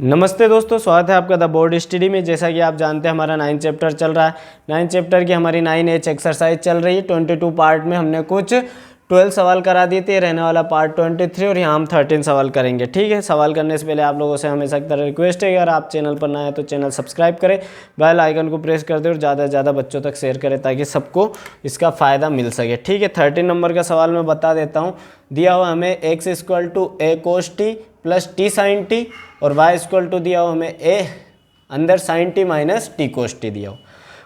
नमस्ते दोस्तों, स्वागत है आपका द बोर्ड स्टडी में। जैसा कि आप जानते हैं हमारा 9 चैप्टर चल रहा है। 9 चैप्टर की हमारी 9H एक्सरसाइज चल रही है। 22 पार्ट में हमने कुछ 12 सवाल करा दिए थे, रहने वाला पार्ट 23 और यहाँ हम 13 सवाल करेंगे। ठीक है, सवाल करने से पहले आप लोगों से हमेशा की तरह रिक्वेस्ट है, अगर आप चैनल पर नए हैं तो चैनल सब्सक्राइब करें, बेल आइकन को प्रेस कर दें और ज़्यादा से ज़्यादा बच्चों तक शेयर करें ताकि सबको इसका फ़ायदा मिल सके। ठीक है, 13 नंबर का सवाल मैं बता देता हूँ। दिया हुआ हमें x = a cos t plus t sine t और y = दिया हो हमें a अंदर sine t minus t cos t दिया हो,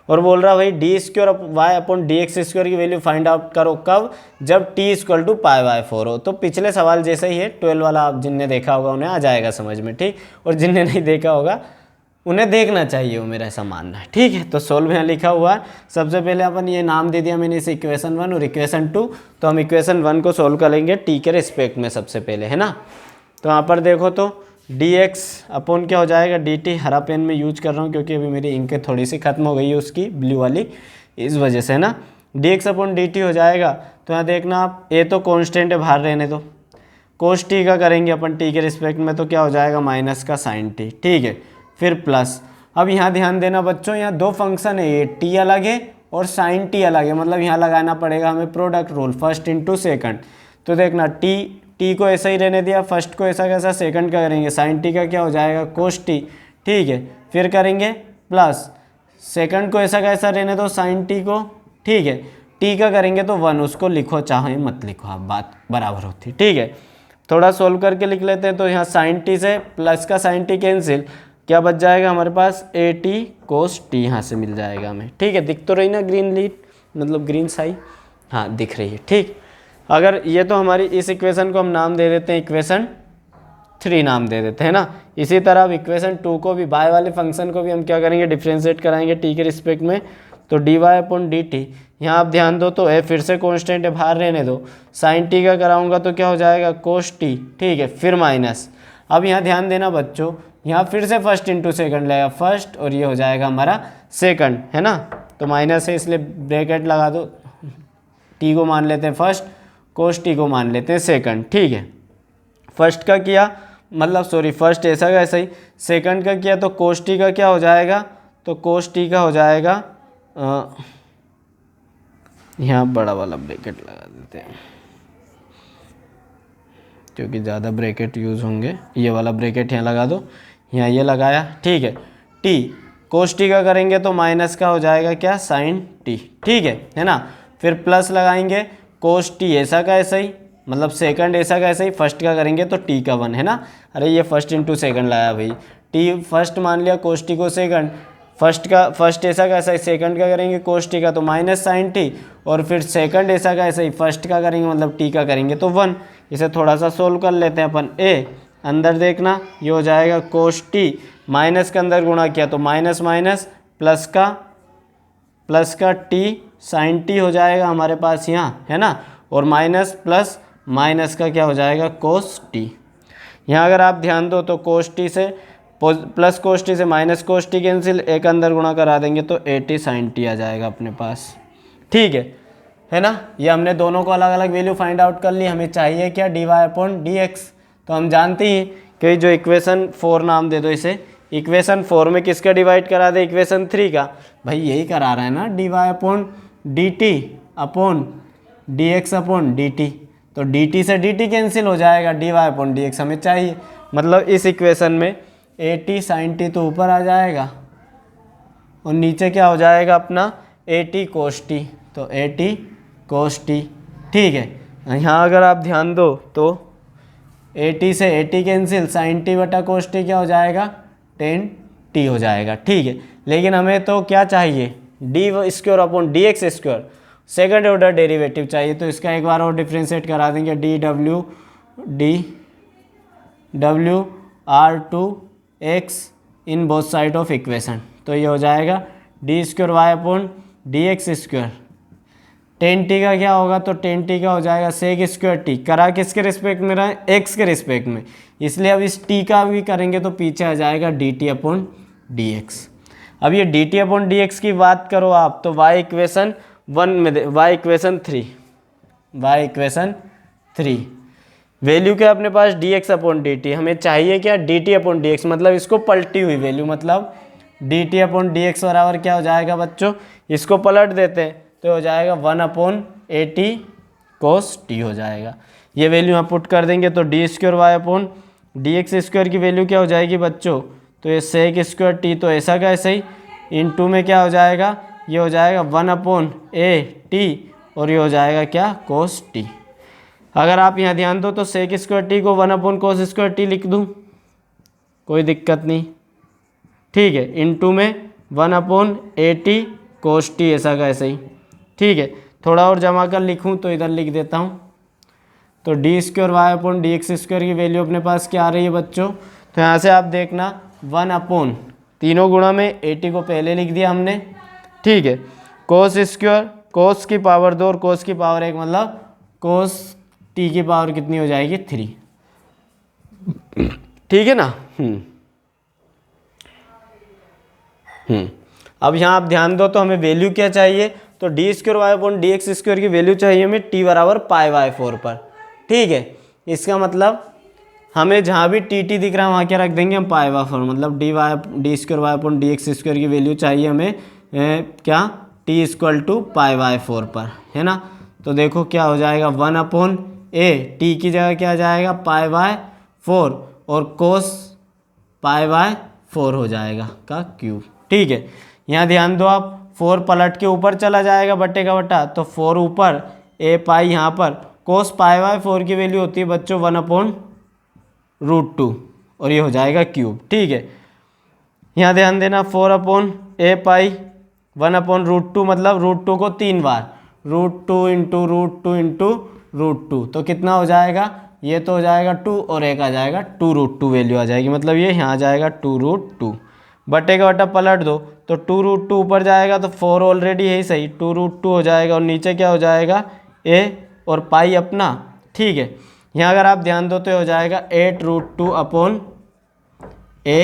और बोल रहा भाई d² y/dx² की वैल्यू फाइंड आउट करो कब, जब t = π/4 हो। तो पिछले सवाल जैसे ही है, 12 वाला आप जिनने देखा होगा उन्हें आ जाएगा समझ में। ठीक, और जिनने नहीं देखा होगा उन्हें देखना चाहिए, वो मेरा ऐसा मानना है। ठीक है, तो सोल्व यहाँ लिखा हुआ है। सबसे पहले अपन ये नाम दे दिया मैंने इसे इक्वेशन 1 और इक्वेशन 2। तो हम इक्वेशन 1 को सोल्व करेंगे टी के रिस्पेक्ट में सबसे पहले, है ना। तो यहाँ पर देखो तो dx अपॉन क्या हो जाएगा dt। हरा पेन में यूज कर रहा हूँ क्योंकि अभी मेरी इंक थोड़ी सी खत्म हो गई है उसकी ब्लू वाली, इस वजह से ना। dx अपॉन dt हो जाएगा। तो यहाँ देखना आप, a तो कांस्टेंट है, बाहर रहने दो। कोस टी का करेंगे अपन टी के रिस्पेक्ट में, तो क्या हो जाएगा माइनस का साइन टी। ठीक है, फिर प्लस। अब यहाँ ध्यान देना बच्चों, यहाँ दो फंक्शन है, ये टी अलग है और साइन टी अलग है, मतलब यहाँ लगाना पड़ेगा हमें product rule, first into second. तो देखना टी को ऐसा ही रहने दिया, फर्स्ट को ऐसा कैसा, सेकंड का करेंगे साइन टी का क्या हो जाएगा कोस टी। ठीक है, फिर करेंगे प्लस, सेकंड को ऐसा कैसा रहने दो साइन टी को। ठीक है, टी का करेंगे तो 1, उसको लिखो चाहे मत लिखो, आप बात बराबर होती। ठीक है, थोड़ा सोल्व करके लिख लेते हैं। तो यहाँ साइन टी से प्लस का साइन टी कैंसिल, क्या बच जाएगा हमारे पास ए टी कोस टी, यहाँ से मिल जाएगा हमें। ठीक है, दिख तो रही ना ग्रीन लीड, मतलब ग्रीन साई, हाँ दिख रही है। ठीक, अगर ये तो हमारी इस इक्वेशन को हम नाम दे देते हैं इक्वेशन 3 नाम दे देते हैं ना। इसी तरह अब इक्वेशन 2 को भी, बाय वाले फंक्शन को भी हम क्या करेंगे डिफ्रेंशिएट कराएंगे टी के रिस्पेक्ट में। तो d y upon d t, यहाँ आप ध्यान दो तो ए फिर से कांस्टेंट है, बाहर रहने दो। साइन टी का कराऊंगा तो क्या हो जाएगा कोस टी। ठीक है, फिर माइनस। अब यहाँ ध्यान देना बच्चों, यहाँ फिर से फर्स्ट इंटू सेकंड लगेगा, फर्स्ट और ये हो जाएगा हमारा सेकंड, है ना। तो माइनस है इसलिए ब्रैकेट लगा दो, टी को मान लेते हैं फर्स्ट, कोस टी को मान लेते हैं सेकंड। ठीक है, फर्स्ट का किया मतलब सॉरी फर्स्ट ऐसा का ऐसा ही, सेकंड का किया तो कोस टी का क्या हो जाएगा, तो कोस टी का हो जाएगा यहाँ बड़ा वाला ब्रैकेट लगा देते हैं क्योंकि ज़्यादा ब्रैकेट यूज़ होंगे। ये वाला ब्रैकेट यहाँ लगा दो, यहाँ ये लगाया। ठीक है, टी कोस टी का करेंगे तो माइनस का हो जाएगा क्या साइन टी। ठीक है ना। फिर प्लस लगाएंगे कोस टी ऐसा का ऐसा ही, मतलब सेकंड ऐसा का ऐसा ही, फर्स्ट का करेंगे तो टी का 1, है ना। अरे ये फर्स्ट इंटू सेकंड लाया भाई, टी फर्स्ट मान लिया कोस टी को सेकंड, फर्स्ट ऐसा का ऐसा ही, सेकंड का करेंगे कोस टी का तो माइनस साइन टी, और फिर सेकंड ऐसा का ऐसा ही, फर्स्ट का करेंगे मतलब टी का करेंगे तो 1। इसे थोड़ा सा सोल्व कर लेते हैं अपन। ए अंदर देखना ये हो जाएगा कोस टी, माइनस के अंदर गुणा किया तो माइनस माइनस, प्लस का टी साइन टी हो जाएगा हमारे पास यहाँ, है ना। और माइनस प्लस माइनस का क्या हो जाएगा कोस टी। यहाँ अगर आप ध्यान दो तो कोस टी से प्लस कोस टी से माइनस कोस टी कैंसिल, एक अंदर गुणा करा देंगे तो ए टी साइन टी आ जाएगा अपने पास। ठीक है ना। ये हमने दोनों को अलग अलग वैल्यू फाइंड आउट कर ली। हमें चाहिए क्या d y upon d x. तो हम जानते ही कि जो इक्वेशन 4 नाम दे दो इसे, इक्वेशन 4 में किसका डिवाइड करा दे इक्वेशन 3 का, भाई यही करा रहा है ना, d y upon d t upon d x upon d t. तो डी टी से डी टी कैंसिल हो जाएगा, d y upon d x हमें चाहिए। मतलब इस इक्वेशन में ए टी साइन टी तो ऊपर आ जाएगा और नीचे क्या हो जाएगा अपना ए टी कोस टी, तो ए टी कोस टी। ठीक है, यहाँ अगर आप ध्यान दो तो ए टी से a t cancel, sine t बटा कोस टी क्या हो जाएगा टेन टी हो जाएगा। ठीक है, लेकिन हमें तो क्या चाहिए d square upon d x square, second order derivative चाहिए। तो इसका एक बार और डिफ्रेंशिएट करा देंगे, W are to x in both side of equation. तो ये हो जाएगा d square y upon d x square, tan t का क्या होगा तो टेन टी का हो जाएगा सेक स्क्वायर टी, करा किसके रिस्पेक्ट में रहा है एक्स के रिस्पेक्ट में, इसलिए अब इस टी का भी करेंगे तो पीछे आ जाएगा d t upon d x. अब ये D t upon d x की बात करो आप तो वाई इक्वेशन 1 में वाई इक्वेशन 3 वैल्यू क्या अपने पास d x upon d t, हमें चाहिए क्या d t upon d x, मतलब इसको पलटी हुई वैल्यू, मतलब d t upon d x बराबर क्या हो जाएगा बच्चों, इसको पलट देते हैं तो हो जाएगा 1 upon a t cos t हो जाएगा। ये वैल्यू यहाँ पुट कर देंगे तो d square y upon d x square की वैल्यू क्या हो जाएगी बच्चों, तो ये सेक स्क्वायर टी, तो ऐसा का ऐसे ही इन टू में क्या हो जाएगा, ये हो जाएगा 1 अपॉन ए टी और ये हो जाएगा क्या कोस टी। अगर आप यहाँ ध्यान दो तो सेक स्क्वायर टी को 1 अपॉन कोस स्क्वायर टी लिख दूँ, कोई दिक्कत नहीं, ठीक है। इन टू में 1 upon a t cos T, ऐसा का ऐसे ही, ठीक है। थोड़ा और जमा कर लिखूँ तो इधर लिख देता हूँ, तो d square y upon d x square की वैल्यू अपने पास क्या आ रही है बच्चों, तो यहाँ से आप देखना 1 अपॉन तीनों गुणा में ए टी को पहले लिख दिया हमने, ठीक है। कोस स्क्वायर कोस की पावर 2 और कोस की पावर 1, मतलब कोस टी की पावर कितनी हो जाएगी 3, ठीक है ना। अब यहाँ आप ध्यान दो तो हमें वैल्यू क्या चाहिए, तो d square y upon d x square की वैल्यू चाहिए हमें टी बराबर पाई बाय 4 पर, ठीक है। इसका मतलब हमें जहाँ भी टी टी दिख रहा है वहाँ क्या रख देंगे हम पाई बाय 4, मतलब d square y upon d x square की वैल्यू चाहिए हमें क्या t equal to pi by 4 पर, है ना। तो देखो क्या हो जाएगा 1 अपॉन ए टी की जगह क्या आ जाएगा पाई बाय 4 और कोस पाई बाय 4 हो जाएगा का क्यूब, ठीक है। यहाँ ध्यान दो आप 4 पलट के ऊपर चला जाएगा बट्टे का बट्टा, तो 4 ऊपर ए पाई यहाँ पर, कोस पाई बाय 4 की वैल्यू होती है बच्चों 1 अपॉन √2 और ये हो जाएगा क्यूब, ठीक है। यहाँ ध्यान देना 4 अपॉन ए पाई 1 अपॉन √2, मतलब √2 को 3 बार, √2 इंटू √2 इंटू √2, तो कितना हो जाएगा, ये तो हो जाएगा 2 और एक आ जाएगा 2√2 वैल्यू आ जाएगी, मतलब ये यहाँ आ जाएगा 2√2, बट्टे का बट्टा पलट दो तो 2√2 ऊपर जाएगा तो 4 ऑलरेडी है ही सही, 2√2 हो जाएगा और नीचे क्या हो जाएगा ए और पाई अपना, ठीक है। यहाँ अगर आप ध्यान दो तो हो जाएगा 8√2 upon A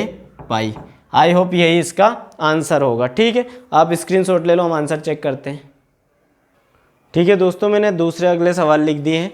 pi. I hope यही इसका आंसर होगा, ठीक है। आप स्क्रीनशॉट ले लो, हम आंसर चेक करते हैं, ठीक है दोस्तों। मैंने दूसरे अगले सवाल लिख दिए हैं।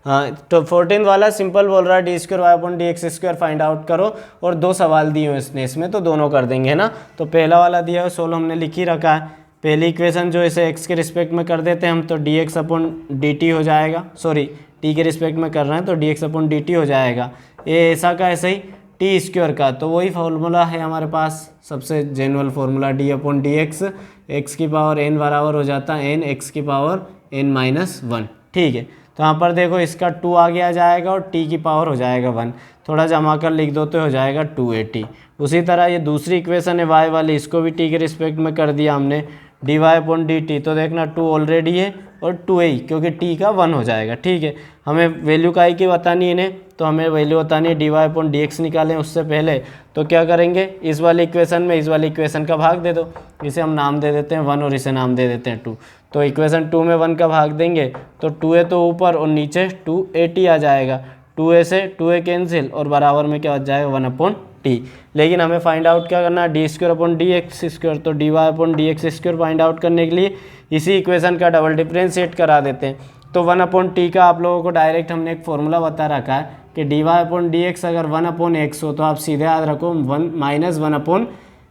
हाँ, तो 14 वाला सिंपल बोल रहा है d square y upon d x square find out करो, और 2 सवाल दिए हुए इसने, इसमें तो दोनों कर देंगे, है ना। तो पहला वाला दिया है सोल्व हमने लिख ही रखा है, पहली इक्वेशन जो इसे एक्स के रिस्पेक्ट में कर देते हैं हम, तो D x upon d T हो जाएगा, सॉरी टी के रिस्पेक्ट में कर रहे हैं तो D x upon d T हो जाएगा, ये ऐसा का ऐसे ही टी स्क्वायर का, तो वही फार्मूला है हमारे पास, सबसे general formula d upon d x, x की पावर एन बराबर हो जाता है एन एक्स की पावर एन -1, ठीक है। तो यहाँ पर देखो इसका 2 आगे आ जाएगा और t की पावर हो जाएगा 1, थोड़ा जमा कर लिख दो तो हो जाएगा 280। उसी तरह ये दूसरी इक्वेशन है y वाली, इसको भी t के रिस्पेक्ट में कर दिया हमने d y upon d t, तो देखना 2 ऑलरेडी है और 2a क्योंकि t का 1 हो जाएगा, ठीक है। हमें वैल्यू का की बतानी है इन्हें, तो हमें वैल्यू बतानी है d y upon d x निकालें उससे पहले, तो क्या करेंगे इस वाली इक्वेशन में इस वाली इक्वेशन का भाग दे दो, इसे हम नाम दे देते हैं 1 और इसे नाम दे देते हैं 2, तो इक्वेशन 2 में 1 का भाग देंगे तो 2a तो ऊपर और नीचे 280 आ जाएगा, 2a से 2a कैंसिल और बराबर में क्या हो जाएगा 1 अपॉन टी। लेकिन हमें फाइंड आउट क्या करना है d square upon d x square, तो d y upon d x square find out करने के लिए इसी इक्वेशन का डबल डिफरेंशिएट करा देते हैं। तो 1 अपॉन टी का आप लोगों को डायरेक्ट हमने एक फॉर्मूला बता रखा है कि d y upon d x अगर 1 अपॉन एक्स हो तो आप सीधे याद रखो 1 अपॉन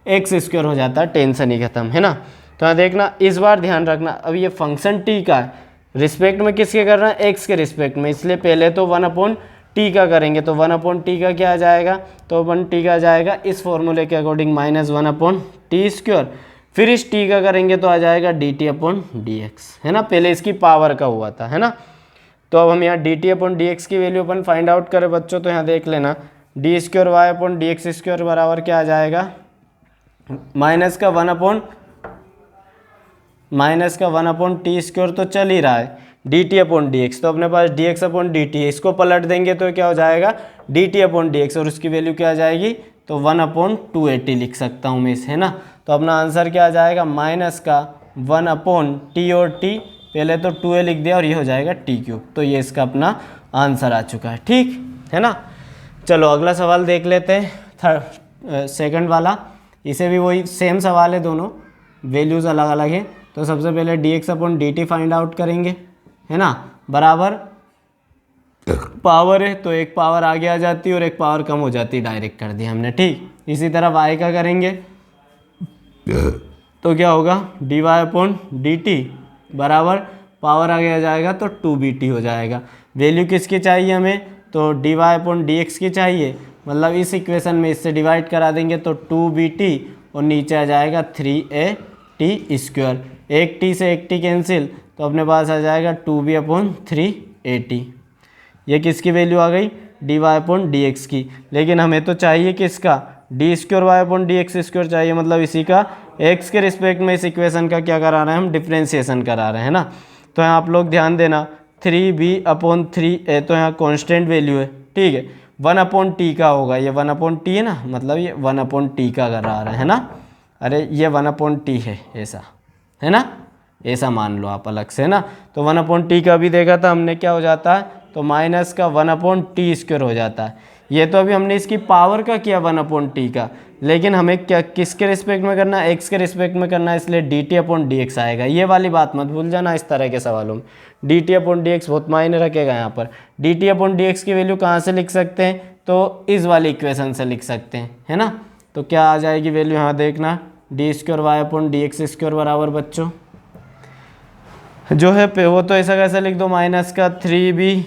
एक्स स्क्वायर हो जाता है, टेंशन ही खत्म, है ना। तो यहाँ देखना इस बार ध्यान रखना, अब ये फंक्शन टी का है, रिस्पेक्ट में किसके कर रहे हैं एक्स के रिस्पेक्ट में, इसलिए पहले तो 1 अपॉन टी का करेंगे, तो 1 अपॉन टी का क्या आ जाएगा, तो 1 टी का आ जाएगा इस फॉर्मूले के अकॉर्डिंग -1 अपॉन टी स्क्वायर, फिर इस टी का करेंगे तो आ जाएगा d t upon d x, है ना, पहले इसकी पावर का हुआ था, है ना। तो अब हम यहाँ d t upon d x की वैल्यू अपन फाइंड आउट करें बच्चों, तो यहाँ देख लेना d square y upon d x square बराबर क्या आ जाएगा, माइनस का 1 अपॉन टी स्क्वायर तो चल ही रहा है, d t upon d x, तो अपने पास d x upon d t है, इसको पलट देंगे तो क्या हो जाएगा d t upon d x, और उसकी वैल्यू क्या आ जाएगी, तो 1 अपॉन 280 लिख सकता हूँ मैं इसे, है ना। तो अपना आंसर क्या आ जाएगा माइनस का 1 अपॉन टी और टी, पहले तो 2a लिख दिया और ये हो जाएगा टी क्यूब, तो ये इसका अपना आंसर आ चुका है, ठीक है ना। चलो अगला सवाल देख लेते हैं, सेकंड वाला, इसे भी वही सेम सवाल है, दोनों वैल्यूज़ अलग अलग हैं। तो सबसे पहले D x upon d T find out करेंगे, है ना, बराबर पावर है तो एक पावर आगे आ जाती है और एक पावर कम हो जाती है, डायरेक्ट कर दिया हमने। ठीक, इसी तरह y का करेंगे तो क्या होगा, dy अपॉन डी टी बराबर पावर आगे आ जाएगा तो 2bt हो जाएगा। वैल्यू किसकी चाहिए हमें, तो dy अपॉन डी की चाहिए, मतलब इस इक्वेशन में इससे डिवाइड करा देंगे तो 2bt और नीचे आ जाएगा 3at²। एक t से एक t कैंसिल तो अपने पास आ जाएगा 2b अपॉन 3at। ये किसकी वैल्यू आ गई, dy अपॉन डी की। लेकिन हमें तो चाहिए किसका, d² y अपॉन dx² चाहिए, मतलब इसी का x के रिस्पेक्ट में इस इक्वेशन का क्या करा रहे हैं हम, डिफ्रेंसिएशन करा रहे हैं ना। तो यहाँ आप लोग ध्यान देना 3b अपॉन 3a तो यहाँ कॉन्स्टेंट वैल्यू है, ठीक है। 1 अपॉन टी का होगा, ये 1 अपॉन टी है ना, मतलब ये 1 अपॉन टी का करा रहे हैं ना। अरे ये 1 अपॉन टी है, ऐसा है ना, ऐसा मान लो आप अलग से, है ना। तो 1 अपॉन टी का भी देखा था हमने, क्या हो जाता है, तो माइनस का 1 अपॉन टी² हो जाता है। ये तो अभी हमने इसकी पावर का किया 1 अपॉन टी का, लेकिन हमें क्या किसके रिस्पेक्ट में करना है, एक्स के रिस्पेक्ट में करना है, इसलिए D t upon d x आएगा। ये वाली बात मत भूल जाना इस तरह के सवालों में, D t upon d x बहुत मायने रखेगा यहाँ पर। D t upon d x की वैल्यू कहाँ से लिख सकते हैं, तो इस वाली इक्वेशन से लिख सकते हैं, है ना। तो क्या आ जाएगी वैल्यू, यहाँ देखना d² y अपॉन dx² बराबर बच्चों जो है पे वो तो ऐसा कैसे लिख दो, माइनस का 3b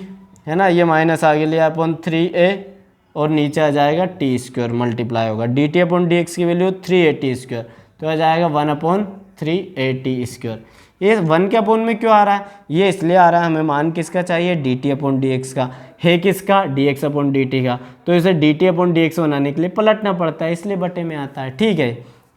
है ना, ये माइनस आगे लिया अपॉन 3a और नीचे आ जाएगा t² मल्टीप्लाई होगा, D t upon d x की वैल्यू 3at² तो आ जाएगा 1 अपॉन 3at²। ये 1 के अपॉन में क्यों आ रहा है, ये इसलिए आ रहा है, हमें मान किसका चाहिए, D t upon d x का, है किसका, D x upon d T का। तो इसे D t upon d x बनाने के लिए पलटना पड़ता है, इसलिए बटे में आता है, ठीक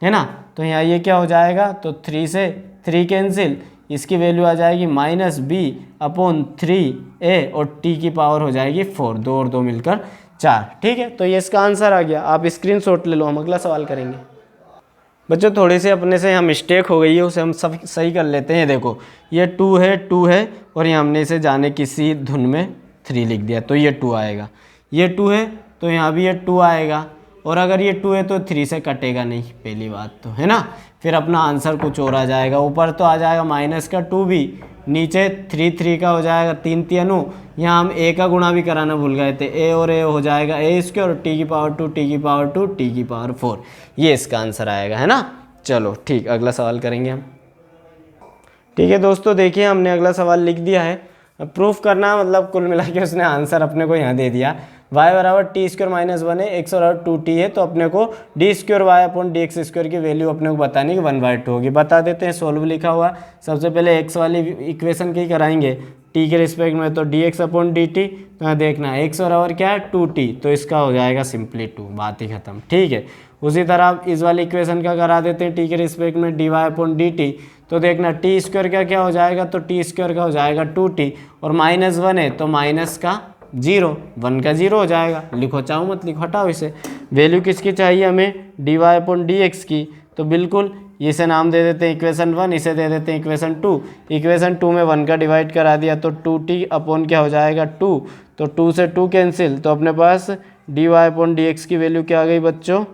है ना। तो यहाँ ये क्या हो जाएगा, तो 3 से 3 कैंसिल, इसकी वैल्यू आ जाएगी माइनस बी अपॉन 3a और t की पावर हो जाएगी 4, 2 और 2 मिलकर 4, ठीक है। तो ये इसका आंसर आ गया, आप स्क्रीनशॉट ले लो, हम अगला सवाल करेंगे। बच्चों थोड़ी सी अपने से यहाँ मिस्टेक हो गई है, उसे हम सब सही कर लेते हैं। देखो ये 2 है और ये हमने इसे जाने किसी धुन में 3 लिख दिया, तो ये 2 आएगा। ये 2 है तो यहाँ भी ये 2 आएगा, और अगर ये 2 है तो 3 से कटेगा नहीं, पहली बात तो, है ना। फिर अपना आंसर कुछ और आ जाएगा, ऊपर तो आ जाएगा माइनस का 2b, नीचे 3 का हो जाएगा 3 3 यहाँ हम a का गुणा भी कराना भूल गए थे, a और a हो जाएगा a² और t की पावर 2, t की पावर 2, t की पावर 4, ये इसका आंसर आएगा, है ना। चलो ठीक, अगला सवाल करेंगे हम। ठीक है दोस्तों, देखिए हमने अगला सवाल लिख दिया है, प्रूफ करना मतलब कुल मिला के उसने आंसर अपने को यहाँ दे दिया, y बराबर t² माइनस 1 है, x बराबर 2t है, तो अपने को d² y अपॉन dx² की वैल्यू अपने को बतानी कि 1/2 होगी। बता देते हैं, सोल्व लिखा हुआ। सबसे पहले x वाली इक्वेशन की कराएंगे t के रिस्पेक्ट में, तो dx अपॉन dt, तो यहाँ देखना x बराबर क्या है 2t, तो इसका हो जाएगा सिंपली 2, बात ही खत्म, ठीक है। उसी तरह इस वाली इक्वेशन का करा देते हैं t के रिस्पेक्ट में dy अपॉन dt, तो देखना t² का क्या हो जाएगा, तो t² का हो जाएगा 2t, और माइनस 1 है तो माइनस का 0, 1 का 0 हो जाएगा, लिखो चाहो मत लिखो, हटाओ इसे। वैल्यू किसकी चाहिए हमें, dy अपॉन dx की, तो बिल्कुल इसे नाम दे देते हैं इक्वेशन 1, इसे दे देते हैं इक्वेशन 2। इक्वेशन 2 में 1 का डिवाइड करा दिया तो 2t अपॉन क्या हो जाएगा 2, तो 2 से 2 कैंसिल, तो अपने पास dy अपॉन dx की वैल्यू क्या आ गई बच्चों,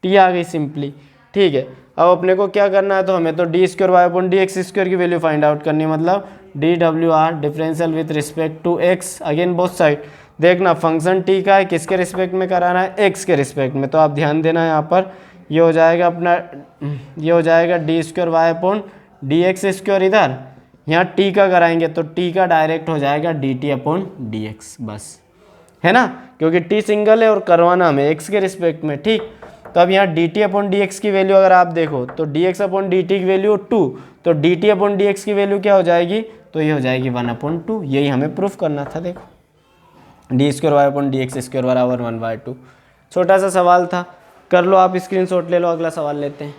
t आ गई सिंपली, ठीक है। अब अपने को क्या करना है, तो हमें तो d² y अपॉन dx² की वैल्यू फाइंड आउट करनी है, मतलब dWr differential with respect to x, again both side. देखना फंक्शन t का है, किसके रिस्पेक्ट में कराना है, x के रिस्पेक्ट में, तो आप ध्यान देना यहाँ पर ये हो जाएगा अपना, ये हो जाएगा d² y अपॉन dx² इधर, यहाँ t का कराएंगे तो t का डायरेक्ट हो जाएगा dt अपॉन dx, बस, है ना, क्योंकि t सिंगल है और करवाना हमें x के रिस्पेक्ट में, ठीक। तो अब यहाँ dt अपॉन dx की वैल्यू अगर आप देखो तो dx अपॉन dt की वैल्यू 2, तो dt अपॉन dx की वैल्यू क्या हो जाएगी, तो ये हो जाएगी 1 अपॉन 2, यही हमें प्रूफ करना था। देखो d² y अपॉन dx² बराबर 1/2, छोटा सा सवाल था, कर लो आप स्क्रीनशॉट ले लो, अगला सवाल लेते हैं।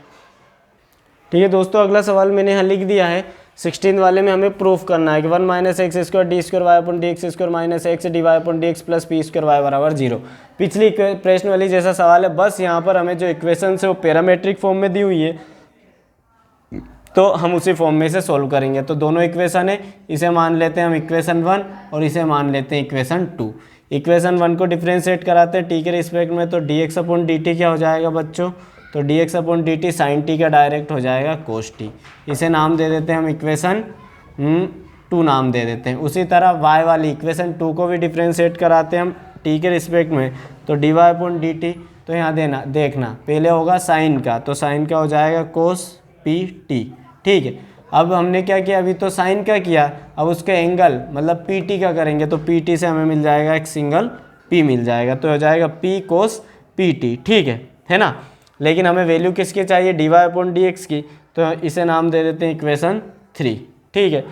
ठीक है दोस्तों, अगला सवाल मैंने यहाँ लिख दिया है, 16 वाले में हमें प्रूफ करना है कि 1 minus x² d² y upon dx² minus x dy upon dx plus p² y बराबर 0। पिछली प्रश्न वाली जैसा सवाल है, बस यहाँ पर हमें जो इक्वेशन है वो पैरामेट्रिक फॉर्म में दी हुई है, तो हम उसी फॉर्म में से सॉल्व करेंगे। तो दोनों इक्वेशन है, इसे मान लेते हैं हम इक्वेशन 1 और इसे मान लेते हैं इक्वेशन 2। इक्वेशन 1 को डिफ्रेंशिएट कराते हैं t के रिस्पेक्ट में, तो dx अपॉन dt क्या हो जाएगा बच्चों, तो dx upon dt sine t का डायरेक्ट हो जाएगा cos t, इसे नाम दे देते हैं हम इक्वेशन टू नाम दे देते हैं। उसी तरह y वाली इक्वेशन 2 को भी डिफ्रेंशिएट कराते हैं हम t के रिस्पेक्ट में, तो dy/dt। तो यहाँ देखना पहले होगा साइन का, तो साइन का हो जाएगा cos pt। ठीक है, अब हमने क्या किया, अभी तो साइन का किया, अब उसके एंगल मतलब pt का करेंगे, तो pt से हमें मिल जाएगा एक सिंगल p मिल जाएगा, तो हो जाएगा p cos pt। ठीक है ना। लेकिन हमें वैल्यू किसकी चाहिए, dy/dx की, तो इसे नाम दे देते हैं इक्वेशन 3। ठीक है,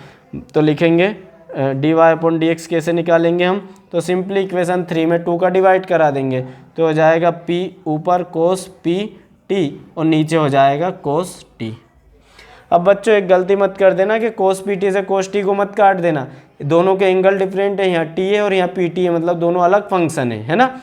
तो लिखेंगे dy/dx कैसे निकालेंगे हम, तो सिंपली इक्वेशन 3 में 2 का डिवाइड करा देंगे, तो हो जाएगा p ऊपर cos pt और नीचे हो जाएगा cos t। अब बच्चों एक गलती मत कर देना कि cos pt से cos t को मत काट देना, दोनों के एंगल डिफरेंट है, यहाँ t है और यहाँ pt है, मतलब दोनों अलग फंक्शन है ना।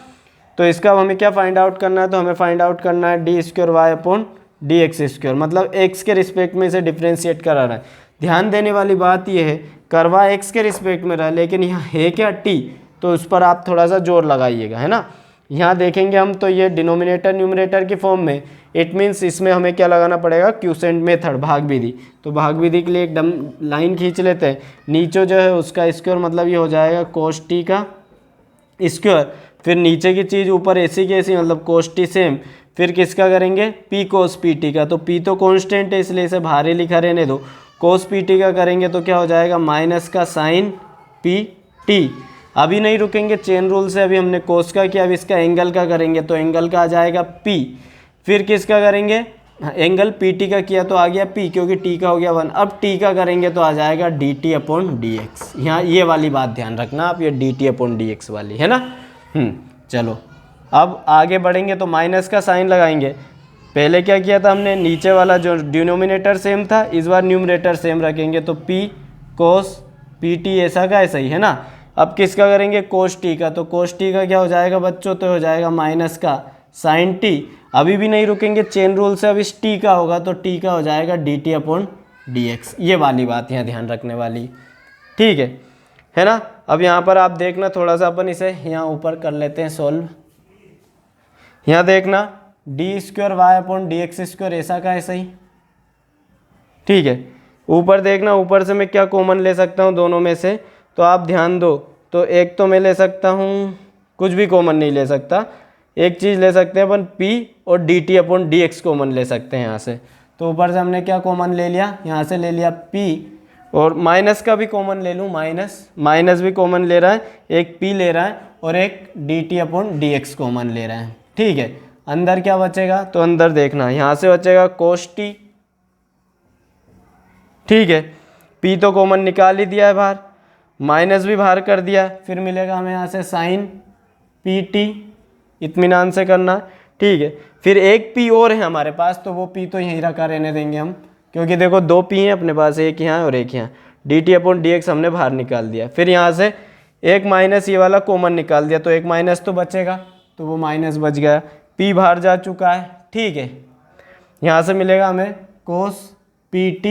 तो इसका हमें क्या फाइंड आउट करना है, तो हमें फाइंड आउट करना है d²y/dx², मतलब x के रिस्पेक्ट में इसे डिफ्रेंशिएट करा रहा है। ध्यान देने वाली बात यह है, करवा x के रिस्पेक्ट में रहा है, लेकिन यहाँ है क्या t, तो उस पर आप थोड़ा सा जोर लगाइएगा, है ना। यहाँ देखेंगे हम तो ये डिनोमिनेटर न्यूमरेटर की फॉर्म में, इट मीन्स इसमें हमें क्या लगाना पड़ेगा, क्यूसेंट मेथड, भाग विधि। तो भाग विधि के लिए एकदम लाइन खींच लेते हैं, नीचे जो है उसका स्क्वायर, मतलब ये हो जाएगा cos t का स्क्वायर, फिर नीचे की चीज़ ऊपर ऐसी की ऐसी, मतलब cos t सेम, फिर किसका करेंगे p cos pt का, तो p तो कांस्टेंट है इसलिए इसे बाहर ही लिखा रहने दो। cos pt का करेंगे तो क्या हो जाएगा, माइनस का साइन pt। अभी नहीं रुकेंगे चेन रूल से, अभी हमने cos का किया, अब इसका एंगल का करेंगे, तो एंगल का आ जाएगा p, फिर किसका करेंगे, एंगल pt का किया तो आ गया p, क्योंकि t का हो गया 1। अब t का करेंगे तो आ जाएगा dt/dx। यहाँ ये वाली बात ध्यान रखना आप, ये dt/dx वाली है ना। चलो अब आगे बढ़ेंगे, तो माइनस का साइन लगाएंगे। पहले क्या किया था हमने, नीचे वाला जो डिनोमिनेटर सेम था, इस बार न्यूमरेटर सेम रखेंगे, तो p cos pt ऐसा का ऐसा ही है ना। अब किसका करेंगे, cos t का, तो cos t का क्या हो जाएगा बच्चों, तो हो जाएगा माइनस का साइन t। अभी भी नहीं रुकेंगे चेन रूल से, अब इस t का होगा तो t का हो जाएगा dt/dx। ये वाली बात यहाँ ध्यान रखने वाली, ठीक है ना। अब यहाँ पर आप देखना, थोड़ा सा अपन इसे यहाँ ऊपर कर लेते हैं सॉल्व। यहाँ देखना d²y/dx² ऐसा का ऐसा ही, ठीक है। ऊपर देखना, ऊपर से मैं क्या कॉमन ले सकता हूँ दोनों में से, तो आप ध्यान दो, तो एक तो मैं ले सकता हूँ, कुछ भी कॉमन नहीं ले सकता, एक चीज़ ले सकते हैं अपन p और dt/dx कॉमन ले सकते हैं यहाँ से। तो ऊपर से हमने क्या कॉमन ले लिया, यहाँ से ले लिया p, और माइनस का भी कॉमन ले लूँ, माइनस भी कॉमन ले रहा है, एक p ले रहा है और एक dt/dx कॉमन ले रहा है, ठीक है। अंदर क्या बचेगा, तो अंदर देखना यहाँ से बचेगा cos t, ठीक है। p तो कॉमन निकाल ही दिया है बाहर, माइनस भी बाहर कर दिया, फिर मिलेगा हमें यहाँ से साइन pt, इत्मीनान से करना, ठीक है। फिर एक p और है हमारे पास, तो वो p तो यहीं रखा रहने देंगे हम, क्योंकि देखो दो p हैं अपने पास, एक यहाँ और एक यहाँ, dt/dx हमने बाहर निकाल दिया। फिर यहाँ से एक माइनस ये वाला कॉमन निकाल दिया, तो एक माइनस तो बचेगा, तो वो माइनस बच गया, p बाहर जा चुका है, ठीक है। यहाँ से मिलेगा हमें cos pt,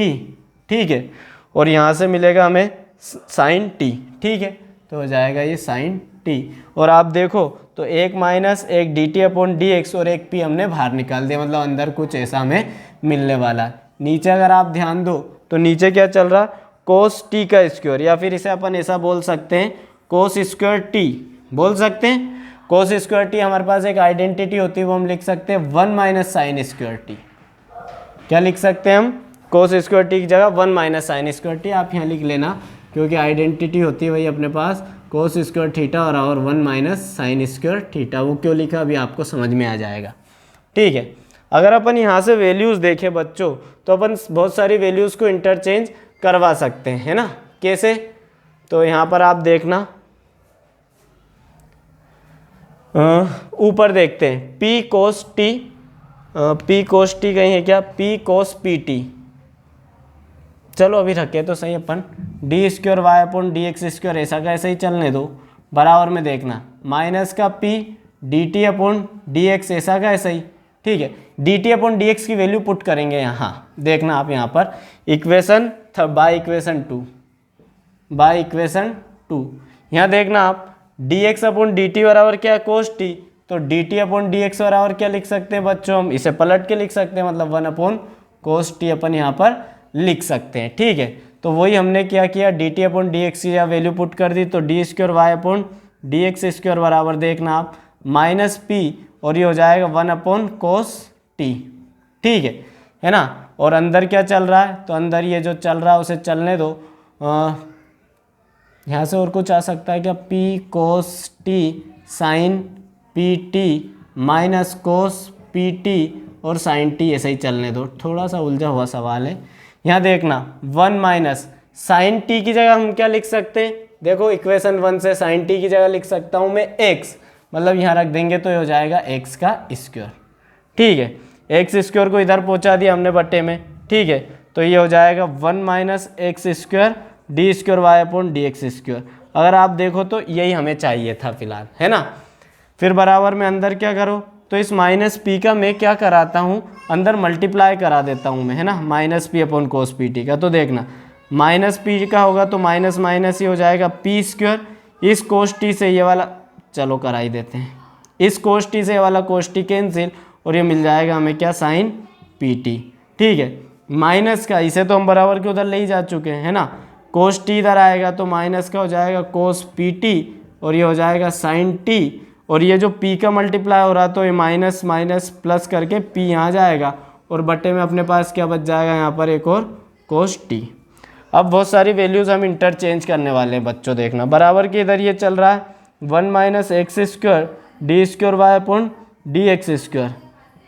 ठीक है, और यहाँ से मिलेगा हमें साइन t, ठीक है। तो हो जाएगा ये साइन t, और आप देखो तो एक माइनस, एक dt/dx और एक p हमने बाहर निकाल दिया, मतलब अंदर कुछ ऐसा हमें मिलने वाला है। नीचे अगर आप ध्यान दो तो नीचे क्या चल रहा, cos t का स्क्वायर, या फिर इसे अपन ऐसा बोल सकते हैं cos स्क्वायर t बोल सकते हैं। cos स्क्वायर t हमारे पास एक आइडेंटिटी होती है, वो हम लिख सकते हैं 1 माइनस साइन स्क्वायर t। क्या लिख सकते हैं हम, cos स्क्वायर t की जगह 1 माइनस साइन स्क्वायर t आप यहाँ लिख लेना, क्योंकि आइडेंटिटी होती है वही अपने पास cos स्क्वायर थीटा और 1 माइनस साइन स्क्वायर थीटा। वो क्यों लिखा अभी आपको समझ में आ जाएगा, ठीक है। अगर अपन यहाँ से वैल्यूज़ देखें बच्चों, तो अपन बहुत सारी वैल्यूज़ को इंटरचेंज करवा सकते हैं, है ना। कैसे, तो यहाँ पर आप देखना, ऊपर देखते हैं p cos t कहीं है क्या, p cos pt, चलो अभी रखे तो सही अपन, d²y/dx² ऐसा का ऐसा ही चलने दो, बराबर में देखना माइनस का p dt/dx ऐसा का ऐसा ही, ठीक है। dt/dx की वैल्यू पुट करेंगे यहाँ, देखना आप यहाँ पर इक्वेशन बाय इक्वेशन 2, यहाँ देखना आप dx/dt बराबर क्या है, cos t, तो dt/dx बराबर क्या लिख सकते हैं बच्चों, हम इसे पलट के लिख सकते हैं, मतलब 1/cos t अपन यहाँ पर लिख सकते हैं, ठीक है। तो वही हमने क्या किया, d t upon d x की जगह वैल्यू पुट कर दी, तो d square y upon d x square बराबर देखना आप माइनस पी, और ये हो जाएगा 1 अपॉन कोस टी। ठीक है ना। और अंदर क्या चल रहा है, तो अंदर ये जो चल रहा है उसे चलने दो। यहाँ से और कुछ आ सकता है क्या, p cos t sine p t minus cos p t और साइन टी, ऐसे ही चलने दो। थोड़ा सा उलझा हुआ सवाल है। यहाँ देखना 1 माइनस साइन टी की जगह हम क्या लिख सकते हैं, देखो इक्वेशन 1 से साइन टी की जगह लिख सकता हूँ मैं एक्स, मतलब यहाँ रख देंगे तो ये हो जाएगा एक्स का स्क्वायर। ठीक है, एक्स स्क्वायर को इधर पहुँचा दिया हमने बट्टे में। ठीक है, तो ये हो जाएगा 1 minus x square d square y upon d x square. अगर आप देखो तो यही हमें चाहिए था फिलहाल, है ना। फिर बराबर में अंदर क्या करो, तो इस माइनस पी का मैं क्या कराता हूँ, अंदर मल्टीप्लाई करा देता हूँ मैं, है ना, माइनस पी अपॉन कोस पी टी का। तो देखना माइनस पी का होगा तो माइनस माइनस ही हो जाएगा पी स्क्वायर, इस कोस टी से ये वाला चलो करा ही देते हैं, इस कोस टी से ये वाला कोस टी कैंसिल, और ये मिल जाएगा हमें क्या, साइन पी टी। ठीक है, माइनस का इसे तो हम बराबर के उधर ले ही जा चुके हैं, है ना। कोस टी इधर आएगा तो माइनस का हो जाएगा कोस पी टी, और ये हो जाएगा साइन टी, और ये जो p का मल्टीप्लाई हो रहा है तो ये माइनस माइनस प्लस करके p यहाँ जाएगा, और बट्टे में अपने पास क्या बच जाएगा, यहाँ पर एक और कोस टी। अब बहुत सारी वैल्यूज़ हम इंटरचेंज करने वाले हैं बच्चों, देखना बराबर के इधर ये चल रहा है 1 minus x square d square y upon d x square.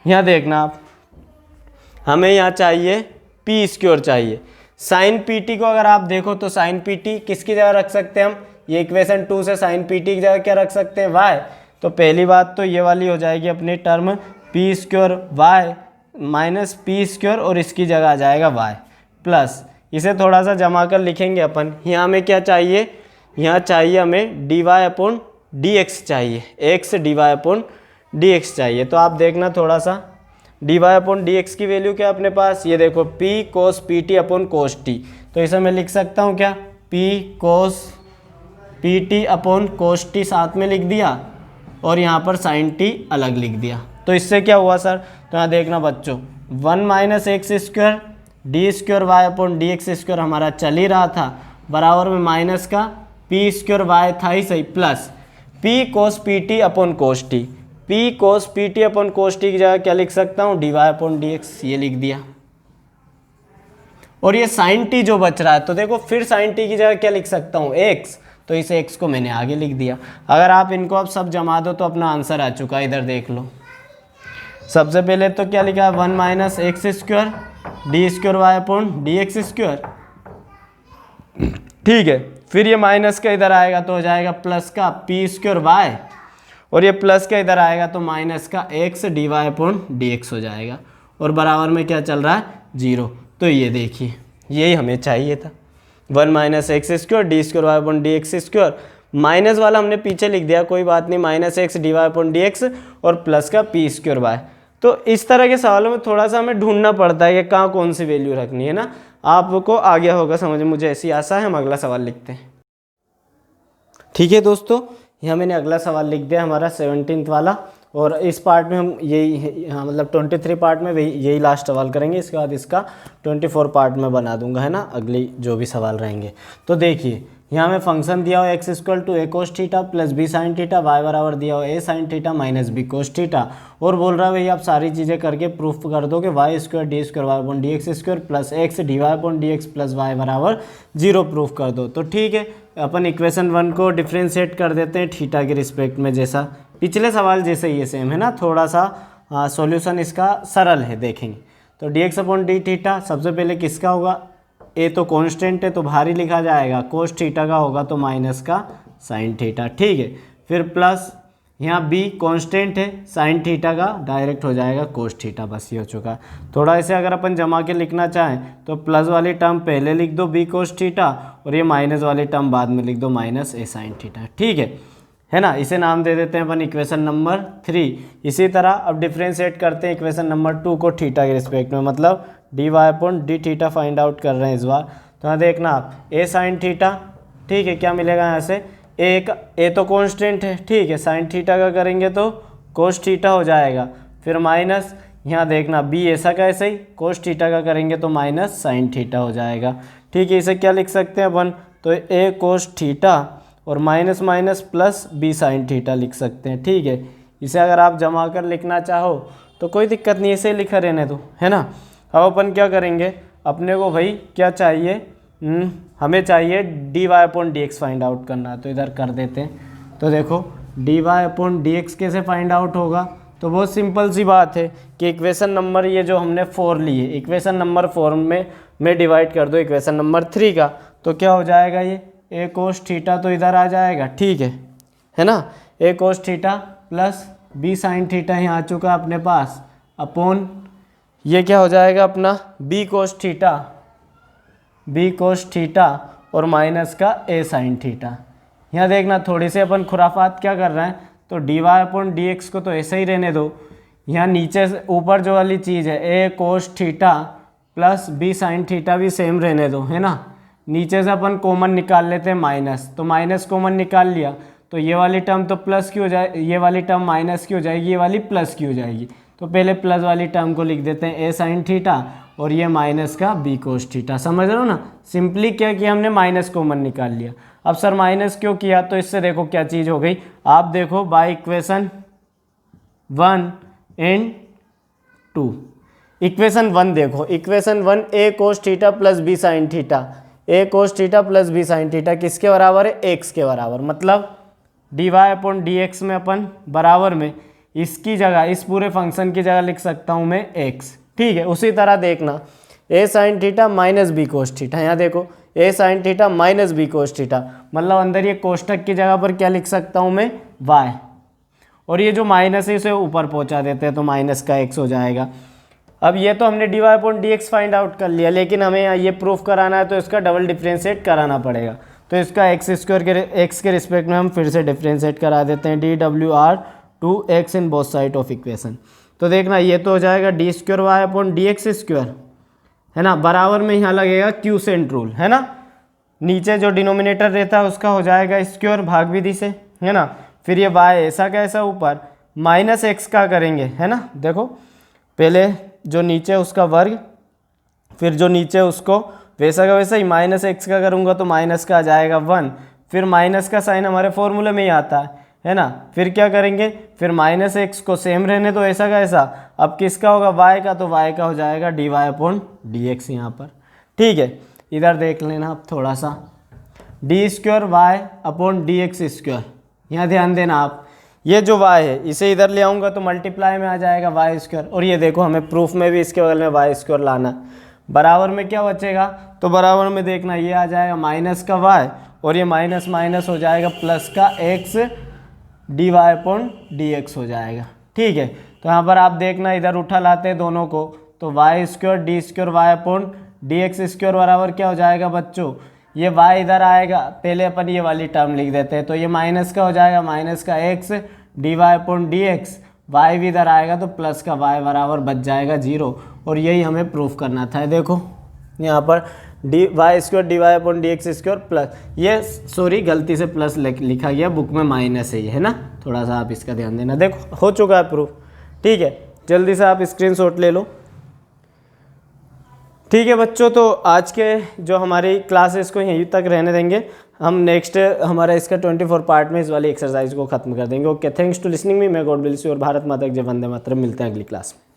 यहाँ देखना आप, हमें यहाँ चाहिए पी स्क्वायर चाहिए। साइन पी टी को अगर आप देखो तो साइन पी टी किसकी जगह रख सकते हैं हम, ये इक्वेशन 2 से साइन पी टी की जगह क्या रख सकते हैं, वाई। तो पहली बात तो ये वाली हो जाएगी अपनी term p square y minus p square, और इसकी जगह आ जाएगा वाई प्लस, इसे थोड़ा सा जमा कर लिखेंगे अपन। यहाँ हमें क्या चाहिए, यहाँ चाहिए हमें d y upon d x चाहिए, x d y upon d x चाहिए। तो आप देखना थोड़ा सा, d y upon d x की वैल्यू क्या अपने पास, ये देखो p cos p t upon cos t. तो इसे मैं लिख सकता हूँ क्या, p cos p t upon cos t साथ में लिख दिया, और यहाँ पर साइन टी अलग लिख दिया। तो इससे क्या हुआ सर, तो यहाँ देखना बच्चों 1 minus x square d square y upon d x square हमारा चल ही रहा था, बराबर में माइनस का पी स्क्वायर वाई था ही सही, plus p cos p t upon cos t. P cos p t upon cos t की जगह क्या लिख सकता हूँ, d y upon d x, ये लिख दिया। और ये साइन टी जो बच रहा है, तो देखो फिर साइन टी की जगह क्या लिख सकता हूँ, एक्स, तो इस एक्स को मैंने आगे लिख दिया। अगर आप इनको अब सब जमा दो तो अपना आंसर आ चुका है, इधर देख लो। सबसे पहले तो क्या लिखा है, 1 minus x square d square y upon d x square. ठीक है, फिर ये माइनस का इधर आएगा तो हो जाएगा प्लस का पी स्क्वायर वाई, और ये प्लस का इधर आएगा तो माइनस का x d y upon d x हो जाएगा, और बराबर में क्या चल रहा है, 0। तो ये देखिए यही हमें चाहिए था, 1 minus x square d square y upon d x square. Minus वाला हमने पीछे लिख दिया, कोई बात नहीं, minus x d y upon d x और प्लस का पी स्क्वायर वाई। तो इस तरह के सवालों में थोड़ा सा हमें ढूंढना पड़ता है कि कहाँ कौन सी वैल्यू रखनी है ना। आपको आ गया होगा समझ, मुझे ऐसी आशा है। हम अगला सवाल लिखते हैं। ठीक है दोस्तों, यहाँ मैंने अगला सवाल लिख दिया हमारा 17th वाला, और इस पार्ट में हम यही, हाँ मतलब 23 पार्ट में यही लास्ट सवाल करेंगे, इसके बाद इसका 24 पार्ट में बना दूंगा, है ना, अगली जो भी सवाल रहेंगे। तो देखिए यहाँ में फंक्शन दिया हो x equal to a cos theta plus b sine theta, y बराबर दिया हो a sine theta minus b cos theta, और बोल रहा है भाई आप सारी चीज़ें करके प्रूफ कर दो कि y square d square y upon d x square plus x d y upon d x plus y बराबर 0 प्रूफ कर दो। तो ठीक है, अपन इक्वेशन 1 को डिफ्रेंशिएट कर देते हैं थीटा के रिस्पेक्ट में, जैसा पिछले सवाल जैसे ये सेम है ना, थोड़ा सा सॉल्यूशन इसका सरल है, देखेंगे। तो D x upon d theta सबसे पहले किसका होगा, ए तो कांस्टेंट है तो भारी लिखा जाएगा, कोस थीटा का होगा तो माइनस का साइन थीटा। ठीक है, फिर प्लस यहाँ बी कांस्टेंट है, साइन थीटा का डायरेक्ट हो जाएगा कोस थीटा, बस ये हो चुका। थोड़ा ऐसे अगर अपन जमा के लिखना चाहें तो प्लस वाली टर्म पहले लिख दो बी कोस थीटा, और ये माइनस वाली टर्म बाद में लिख दो माइनस ए साइन थीटा। ठीक है ना, इसे नाम दे देते हैं अपन इक्वेशन नंबर 3। इसी तरह अब डिफ्रेंशिएट करते हैं इक्वेशन नंबर 2 को थीटा के रिस्पेक्ट में, मतलब d y upon d theta find out कर रहे हैं इस बार। तो यहाँ देखना आप ए साइन थीटा, ठीक है, क्या मिलेगा यहाँ से, ए तो कांस्टेंट है, ठीक है, साइन थीटा का करेंगे तो कोस थीटा हो जाएगा, फिर माइनस यहाँ देखना बी ऐसा का ऐसे ही, कोस थीटा का करेंगे तो माइनस साइन थीटा हो जाएगा। ठीक है, इसे क्या लिख सकते हैं अपन, तो ए कोस थीटा और minus minus plus b sine theta लिख सकते हैं। ठीक है, इसे अगर आप जमा कर लिखना चाहो तो कोई दिक्कत नहीं, इसे लिखा रहने दो, है ना। अब अपन क्या करेंगे, अपने को भाई क्या चाहिए, हमें चाहिए d y upon d x find out करना, तो इधर कर देते हैं। तो देखो d y upon d x कैसे फाइंड आउट होगा, तो बहुत सिंपल सी बात है कि इक्वेशन नंबर ये जो हमने 4 ली है, इक्वेशन नंबर 4 में डिवाइड कर दो इक्वेशन नंबर 3 का, तो क्या हो जाएगा, ये ए कोस थीटा तो इधर आ जाएगा। ठीक है ना, a cos theta plus b sine theta यहाँ आ चुका अपने पास, अपॉन ये क्या हो जाएगा अपना बी कोस थीटा और माइनस का ए साइन थीटा। यहाँ देखना थोड़ी से अपन खुराफात क्या कर रहे हैं, तो d y upon d x को तो ऐसे ही रहने दो, यहाँ नीचे से ऊपर जो वाली चीज़ है a cos theta plus b sine theta भी सेम रहने दो, है ना। नीचे से अपन कॉमन निकाल लेते हैं माइनस, तो माइनस कॉमन निकाल लिया तो ये वाली टर्म तो प्लस की हो जाए, ये वाली टर्म माइनस की हो जाएगी, ये वाली प्लस की हो जाएगी। तो पहले प्लस वाली टर्म को लिख देते हैं ए साइन थीटा और ये माइनस का बी कोस थीटा। समझ रहे हो ना, सिंपली क्या किया हमने, माइनस कॉमन निकाल लिया। अब सर माइनस क्यों किया, तो इससे देखो क्या चीज़ हो गई, आप देखो बाय इक्वेशन 1 एंड 2, इक्वेशन 1 देखो, equation 1 a cos theta plus b sine theta, a cos theta plus b sine theta किसके बराबर है, एक्स के बराबर। मतलब d y upon d x में अपन बराबर में इसकी जगह, इस पूरे फंक्शन की जगह लिख सकता हूँ मैं एक्स। ठीक है, उसी तरह देखना a sine theta minus b cos theta, यहाँ देखो a sine theta minus b cos theta, मतलब अंदर ये कोष्टक की जगह पर क्या लिख सकता हूँ मैं, वाई, और ये जो माइनस है इसे ऊपर पहुँचा देते हैं तो माइनस का एक्स हो जाएगा। अब ये तो हमने d y upon d x find out कर लिया, लेकिन हमें ये प्रूफ कराना है तो इसका डबल डिफ्रेंशिएट कराना पड़ेगा। तो इसका एक्स स्क्वायर के एक्स के रिस्पेक्ट में हम फिर से डिफ्रेंशिएट करा देते हैं, डी डब्ल्यू are to x in both side of equation. तो देखना ये तो हो जाएगा d square y upon d x square, है ना, बराबर में यहाँ लगेगा क्यूसेंट रूल, है ना। नीचे जो डिनोमिनेटर रहता है उसका हो जाएगा स्क्वायर भाग विधि से, है ना। फिर ये वाई ऐसा कैसा ऊपर माइनस एक्स का करेंगे, है ना। देखो पहले जो नीचे उसका वर्ग, फिर जो नीचे उसको वैसा का वैसा ही माइनस एक्स का करूँगा तो माइनस का आ जाएगा 1, फिर माइनस का साइन हमारे फॉर्मूले में ही आता है ना। फिर क्या करेंगे, फिर माइनस एक्स को सेम रहने तो ऐसा का ऐसा, अब किसका होगा, वाई का, तो वाई का हो जाएगा d y upon d x यहाँ पर। ठीक है, इधर देख लेना आप थोड़ा सा, d square y upon d x square, यहाँ ध्यान देना आप, ये जो y है इसे इधर ले आऊँगा तो मल्टीप्लाई में आ जाएगा वाई स्क्वायर, और ये देखो हमें प्रूफ में भी इसके बगल में वाई स्क्वायर लाना। बराबर में क्या बचेगा, तो बराबर में देखना ये आ जाएगा माइनस का y और ये माइनस माइनस हो जाएगा प्लस का x d y upon d x हो जाएगा। ठीक है, तो यहाँ पर आप देखना इधर उठा लाते हैं दोनों को, तो y square d square y upon d x square बराबर क्या हो जाएगा बच्चों, ये y इधर आएगा, पहले अपन ये वाली टर्म लिख देते हैं, तो ये माइनस का हो जाएगा माइनस का x d y upon d x, y भी इधर आएगा तो प्लस का y बराबर बच जाएगा 0, और यही हमें प्रूफ करना था। देखो यहाँ पर d y square d y upon d x square plus, ये सॉरी गलती से प्लस लिखा गया, बुक में माइनस है ये, है ना, थोड़ा सा आप इसका ध्यान देना। देखो हो चुका है प्रूफ। ठीक है, जल्दी से आप स्क्रीनशॉट ले लो। ठीक है बच्चों, तो आज के जो हमारी क्लास है इसको यहीं तक रहने देंगे, हम नेक्स्ट हमारा इसका 24 पार्ट में इस वाली एक्सरसाइज को खत्म कर देंगे। Okay, thanks to listening me, मैं गॉड ब्लेस यू और भारत माता की जय, वंदे मातरम। मिलते हैं अगली क्लास में।